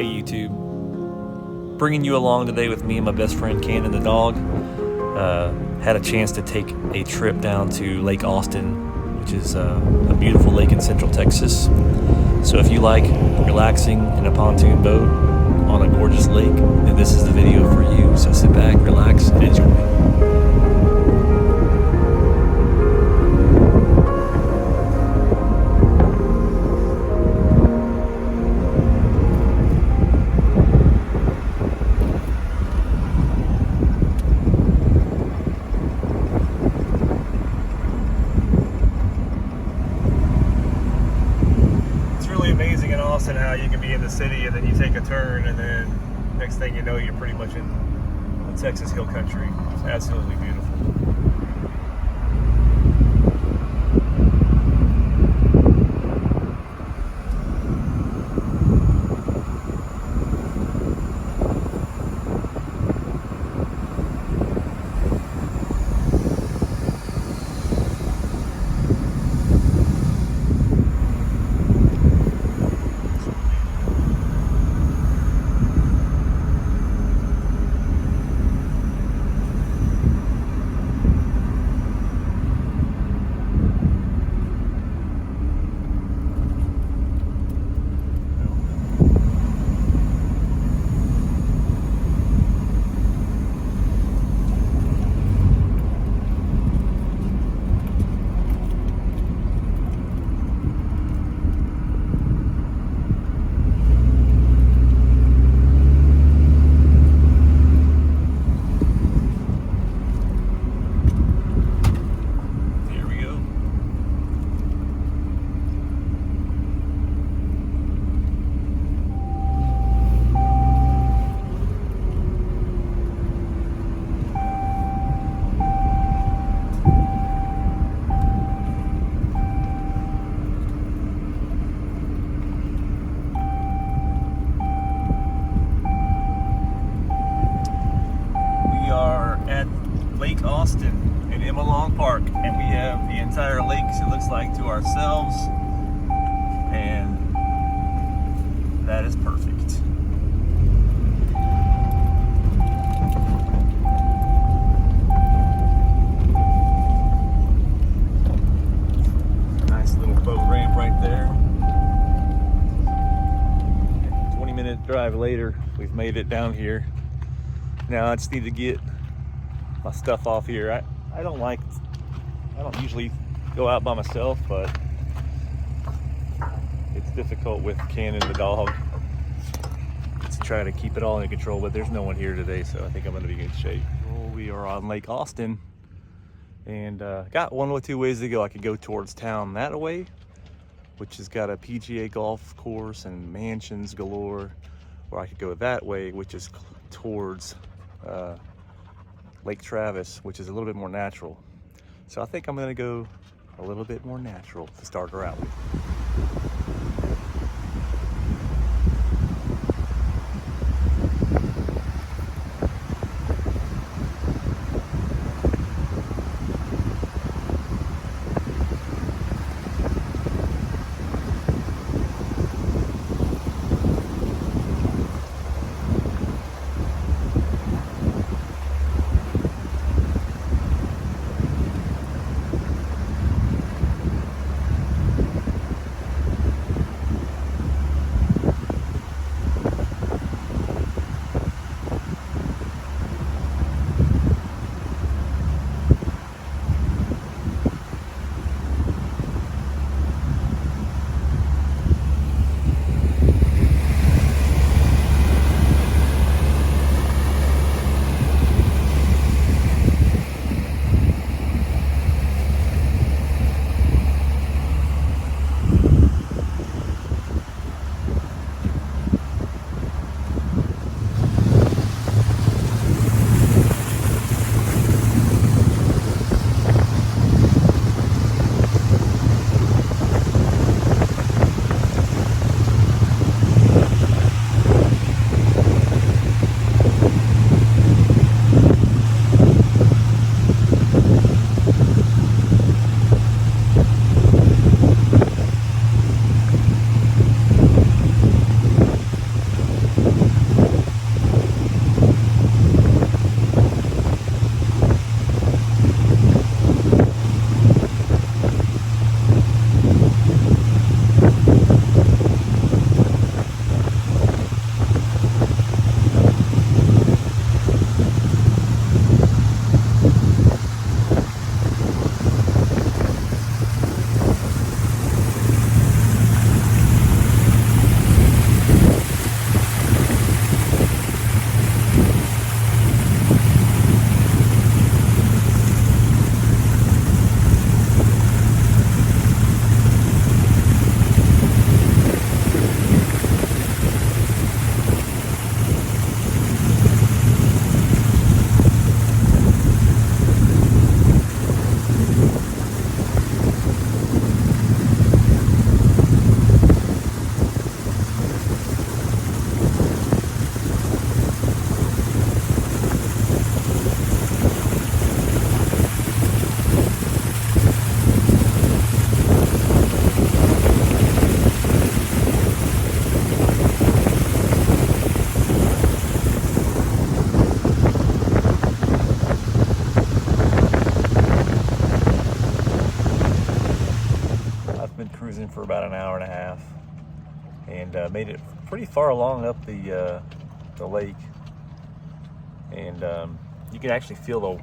Hey YouTube, bringing you along today with me and my best friend Cannon the dog. Had a chance to take a trip down to Lake Austin, which is a beautiful lake in central Texas. So if you like relaxing in a pontoon boat on a gorgeous lake, then this is the video for you. So sit back, relax, and enjoy. Amazing in Austin how you can be in the city and then you take a turn and then next thing you know you're pretty much in the Texas hill country. It's absolutely beautiful. Lake Austin in Emma Long Park, and we have the entire lake, it looks like, to ourselves, and that is perfect. Nice little boat ramp right there. 20-minute drive later, we've made it down here. Now I just need to get my stuff off here. I don't usually go out by myself, but it's difficult with Cannon the dog to try to keep it all in control, but there's no one here today, so I think I'm gonna be in good shape. Well, we are on Lake Austin, and got one or two ways to go. I could go towards town that way, which has got a PGA golf course and mansions galore, or I could go that way, which is towards Lake Travis, which is a little bit more natural. So I think I'm gonna go a little bit more natural to start her out with. and made it pretty far along up the lake. And you can actually feel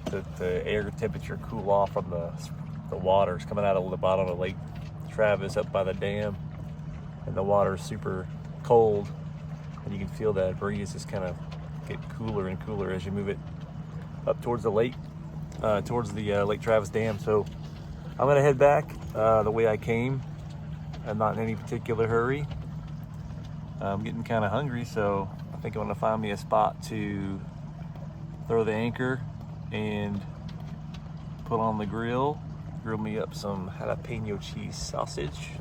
the air temperature cool off from the waters coming out of the bottom of Lake Travis up by the dam, and the water is super cold, and you can feel that breeze just kind of get cooler and cooler as you move it up towards the lake, towards the Lake Travis Dam. So I'm gonna head back the way I came. I'm not in any particular hurry. I'm getting kind of hungry, so I think I'm gonna find me a spot to throw the anchor and put on the grill me up some jalapeno cheese sausage.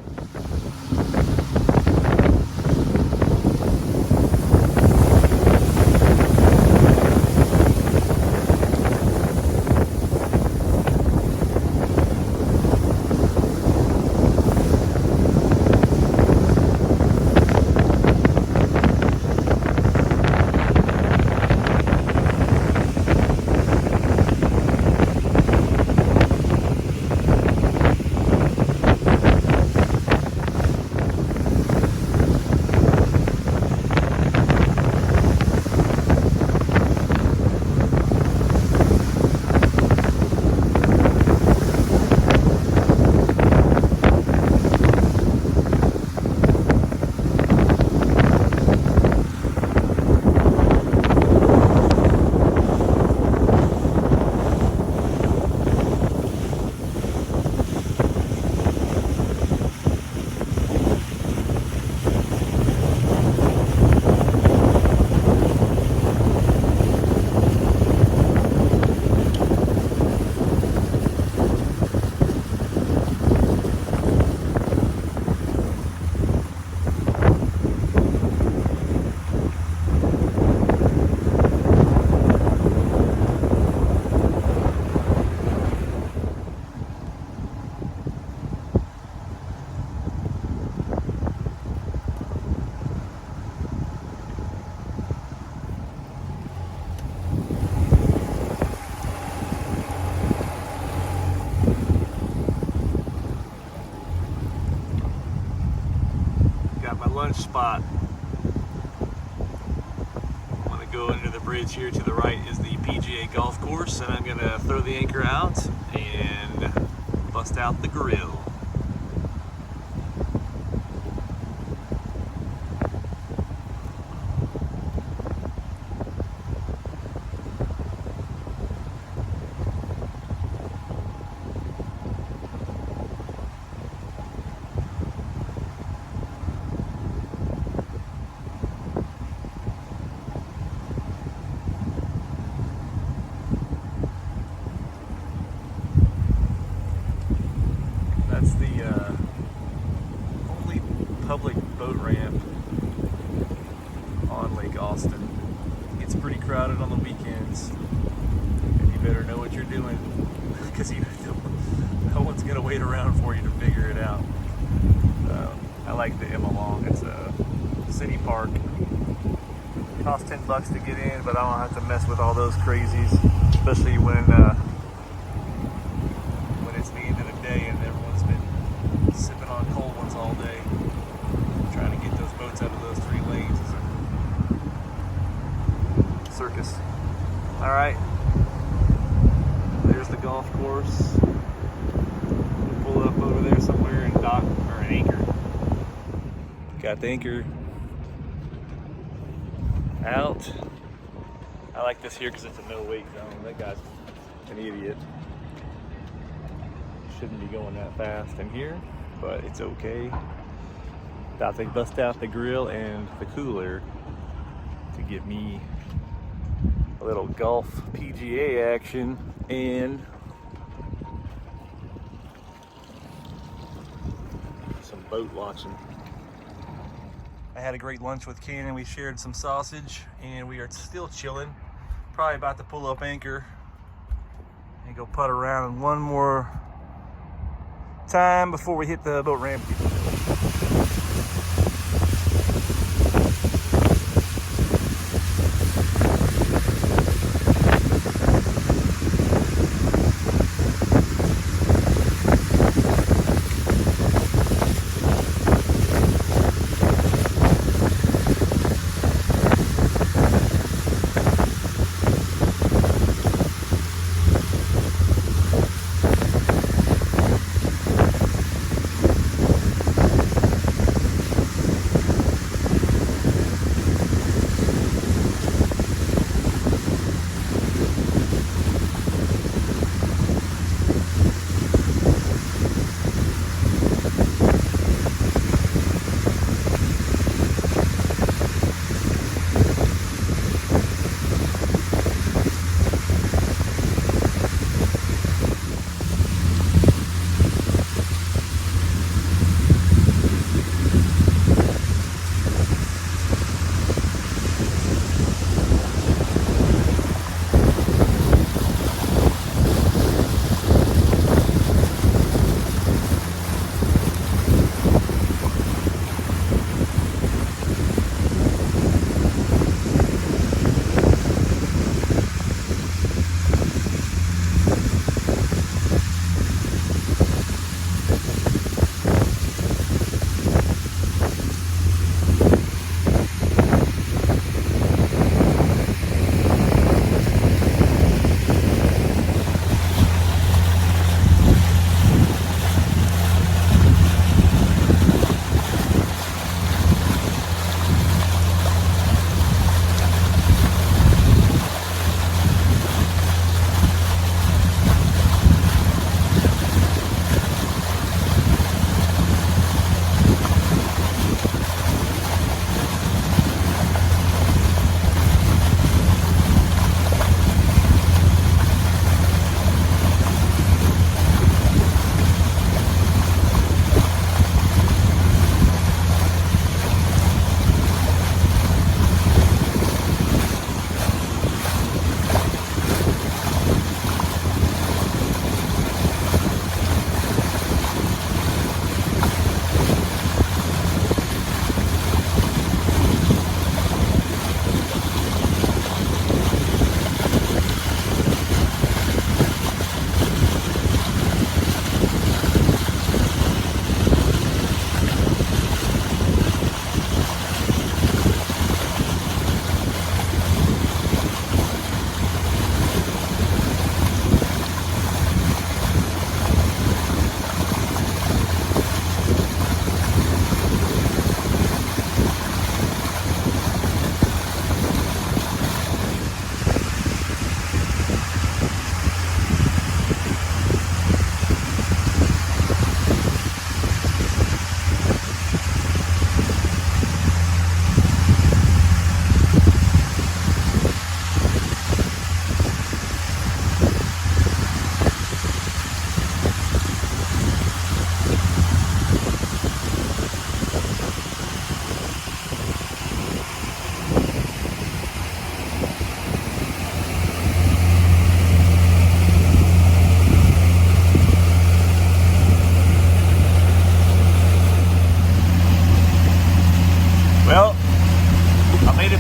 Lunch spot. I'm gonna go under the bridge here. To the right is the PGA golf course, and I'm gonna throw the anchor out and bust out the grill. That's the only public boat ramp on Lake Austin. It's pretty crowded on the weekends, and you better know what you're doing, because no one's gonna wait around for you to figure it out. I like the Emma Long. It's a city park. It costs $10 to get in, but I don't have to mess with all those crazies, especially when it's the end of the day and everyone's been sipping on cold ones all day. Trying to get those boats out of those 3 lanes is a circus. All right, there's the golf course. We'll pull up over there somewhere and dock, or an anchor. Got the anchor out. I like this here because it's a no wake zone. That guy's an idiot. Shouldn't be going that fast in here, but it's okay. About to bust out the grill and the cooler to get me a little golf PGA action and some boat watching. I had a great lunch with Ken and we shared some sausage, and we are still chilling. Probably about to pull up anchor and go putt around one more time before we hit the boat ramp.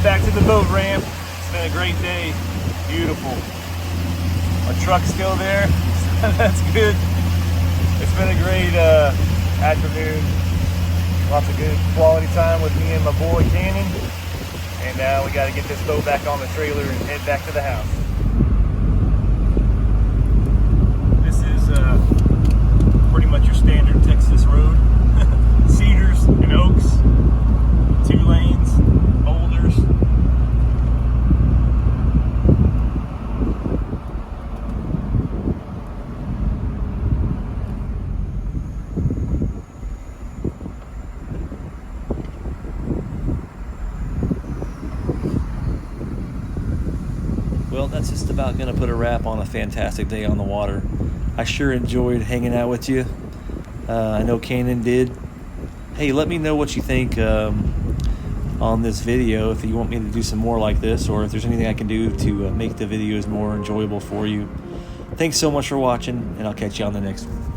head back to the boat ramp. It's been a great day. Beautiful. Our truck's still there. That's good. It's been a great afternoon. Lots of good quality time with me and my boy Cannon. And now we got to get this boat back on the trailer and head back to the house. This is pretty much your standard Texas road. Cedars and oaks, 2 lanes, boulders. Well, that's just about going to put a wrap on a fantastic day on the water. I sure enjoyed hanging out with you. I know Cannon did. Hey, let me know what you think on this video, if you want me to do some more like this, or if there's anything I can do to make the videos more enjoyable for you. Thanks so much for watching, and I'll catch you on the next one.